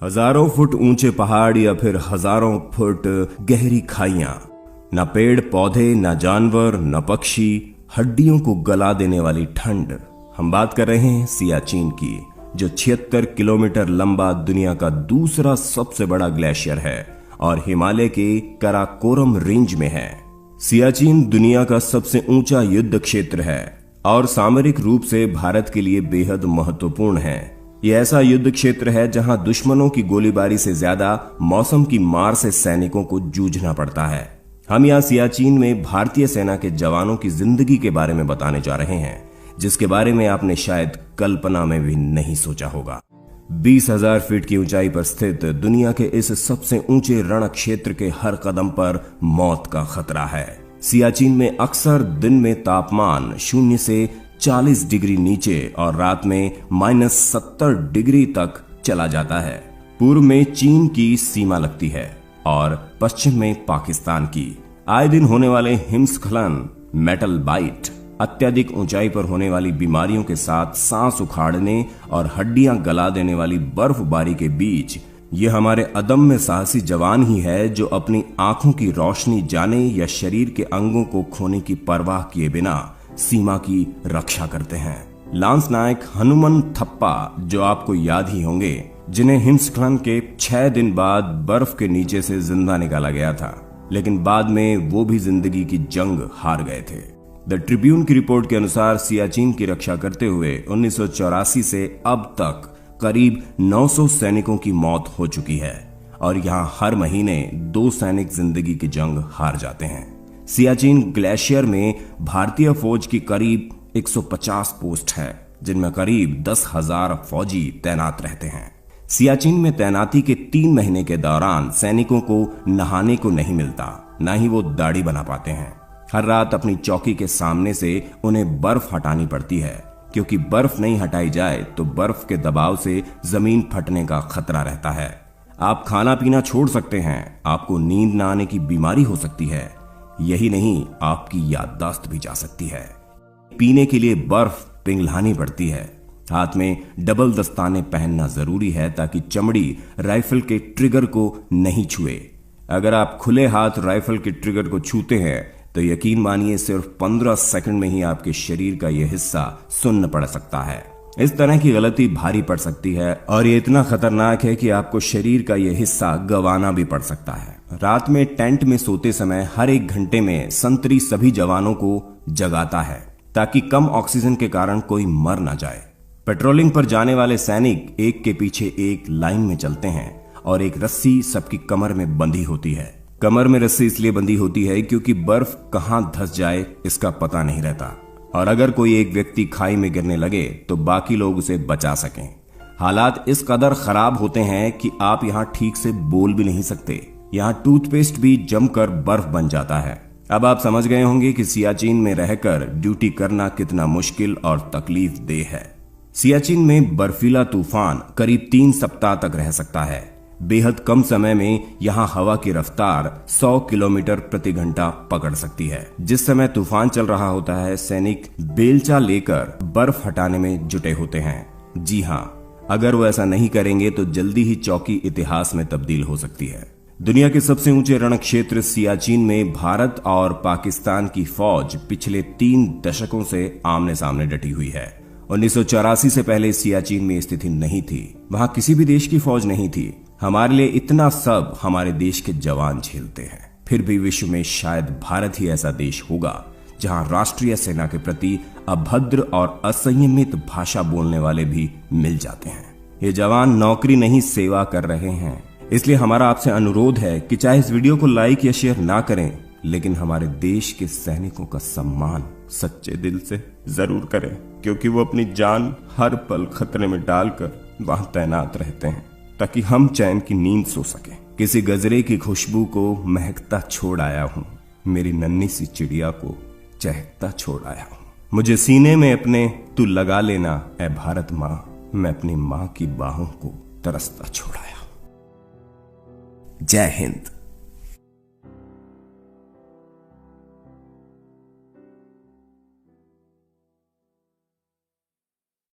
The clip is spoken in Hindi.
हजारों फुट ऊंचे पहाड़ या फिर हजारों फुट गहरी खाइयां, न पेड़ पौधे, न जानवर, न पक्षी, हड्डियों को गला देने वाली ठंड। हम बात कर रहे हैं सियाचिन की, जो 76 किलोमीटर लंबा दुनिया का दूसरा सबसे बड़ा ग्लेशियर है और हिमालय के कराकोरम रेंज में है। सियाचिन दुनिया का सबसे ऊंचा युद्ध क्षेत्र है और सामरिक रूप से भारत के लिए बेहद महत्वपूर्ण है। यह ऐसा युद्ध क्षेत्र है जहां दुश्मनों की गोलीबारी से ज्यादा मौसम की मार से सैनिकों को जूझना पड़ता है। हम यहाँ सियाचिन में भारतीय सेना के जवानों की जिंदगी के बारे में बताने जा रहे हैं, जिसके बारे में आपने शायद कल्पना में भी नहीं सोचा होगा। 20,000 फीट की ऊंचाई पर स्थित दुनिया के इस सबसे ऊंचे रण क्षेत्र के हर कदम पर मौत का खतरा है। सियाचिन में अक्सर दिन में तापमान 0 से 40 डिग्री नीचे और रात में -70 डिग्री तक चला जाता है। पूर्व में चीन की सीमा लगती है और पश्चिम में पाकिस्तान की। आए दिन होने वाले हिमस्खलन, मेटल बाइट, अत्यधिक ऊंचाई पर होने वाली बीमारियों के साथ सांस उखाड़ने और हड्डियां गला देने वाली बर्फबारी के बीच ये हमारे अदम्य साहसी जवान ही है जो अपनी आंखों की रोशनी जाने या शरीर के अंगों को खोने की परवाह किए बिना सीमा की रक्षा करते हैं। लांस नायक हनुमन थप्पा, जो आपको याद ही होंगे, जिन्हें हिमस्खलन के 6 दिन बाद बर्फ के नीचे से जिंदा निकाला गया था, लेकिन बाद में वो भी जिंदगी की जंग हार गए थे। द ट्रिब्यून की रिपोर्ट के अनुसार सियाचिन की रक्षा करते हुए 1984 से अब तक करीब 900 सैनिकों की मौत हो चुकी है और यहां हर महीने 2 सैनिक जिंदगी की जंग हार जाते हैं। सियाचिन ग्लेशियर में भारतीय फौज की करीब 150 पोस्ट है, जिनमें करीब 10,000 फौजी तैनात रहते हैं। सियाचिन में तैनाती के 3 महीने के दौरान सैनिकों को नहाने को नहीं मिलता, न ही वो दाढ़ी बना पाते हैं। हर रात अपनी चौकी के सामने से उन्हें बर्फ हटानी पड़ती है, क्योंकि बर्फ नहीं हटाई जाए तो बर्फ के दबाव से जमीन फटने का खतरा रहता है। आप खाना पीना छोड़ सकते हैं, आपको नींद न आने की बीमारी हो सकती है, यही नहीं आपकी याददाश्त भी जा सकती है। पीने के लिए बर्फ पिघलानी पड़ती है। हाथ में डबल दस्ताने पहनना जरूरी है ताकि चमड़ी राइफल के ट्रिगर को नहीं छुए। अगर आप खुले हाथ राइफल के ट्रिगर को छूते हैं तो यकीन मानिए सिर्फ 15 सेकंड में ही आपके शरीर का यह हिस्सा सुन्न पड़ सकता है। इस तरह की गलती भारी पड़ सकती है और ये इतना खतरनाक है कि आपको शरीर का यह हिस्सा गंवाना भी पड़ सकता है। रात में टेंट में सोते समय हर 1 घंटे में संतरी सभी जवानों को जगाता है ताकि कम ऑक्सीजन के कारण कोई मर ना जाए। पेट्रोलिंग पर जाने वाले सैनिक एक के पीछे एक लाइन में चलते हैं और एक रस्सी सबकी कमर में बंधी होती है। कमर में रस्सी इसलिए बंधी होती है क्योंकि बर्फ कहां धंस जाए इसका पता नहीं रहता और अगर कोई एक व्यक्ति खाई में गिरने लगे तो बाकी लोग उसे बचा सकें। हालात इस कदर खराब होते हैं कि आप यहां ठीक से बोल भी नहीं सकते। यहां टूथपेस्ट भी जमकर बर्फ बन जाता है। अब आप समझ गए होंगे कि सियाचिन में रहकर ड्यूटी करना कितना मुश्किल और तकलीफ देह है। सियाचिन में बर्फीला तूफान करीब 3 सप्ताह तक रह सकता है। बेहद कम समय में यहां हवा की रफ्तार 100 किलोमीटर प्रति घंटा पकड़ सकती है। जिस समय तूफान चल रहा होता है, सैनिक बेलचा लेकर बर्फ हटाने में जुटे होते हैं। जी हां, अगर वो ऐसा नहीं करेंगे तो जल्दी ही चौकी इतिहास में तब्दील हो सकती है। दुनिया के सबसे ऊंचे रण क्षेत्र सियाचिन में भारत और पाकिस्तान की फौज पिछले 3 दशकों से आमने सामने डटी हुई है। 1984 से पहले सियाचिन में स्थिति नहीं थी। वहां किसी भी देश की फौज नहीं थी। हमारे लिए इतना सब हमारे देश के जवान झेलते हैं। फिर भी विश्व में शायद भारत ही ऐसा देश होगा जहां राष्ट्रीय सेना के प्रति अभद्र और असंयमित भाषा बोलने वाले भी मिल जाते हैं। ये जवान नौकरी नहीं सेवा कर रहे हैं। इसलिए हमारा आपसे अनुरोध है कि चाहे इस वीडियो को लाइक या शेयर ना करें, लेकिन हमारे देश के सैनिकों का सम्मान सच्चे दिल से जरूर करें, क्योंकि वो अपनी जान हर पल खतरे में डालकर वहां तैनात रहते हैं ताकि हम चैन की नींद सो सके। किसी गजरे की खुशबू को महकता छोड़ आया हूं, मेरी नन्ही सी चिड़िया को चहकता छोड़ आया हूं। मुझे सीने में अपने तू लगा लेना ऐ भारत माँ, मैं अपनी माँ की बाहों को तरसता छोड़ आया हूं। जय हिंद।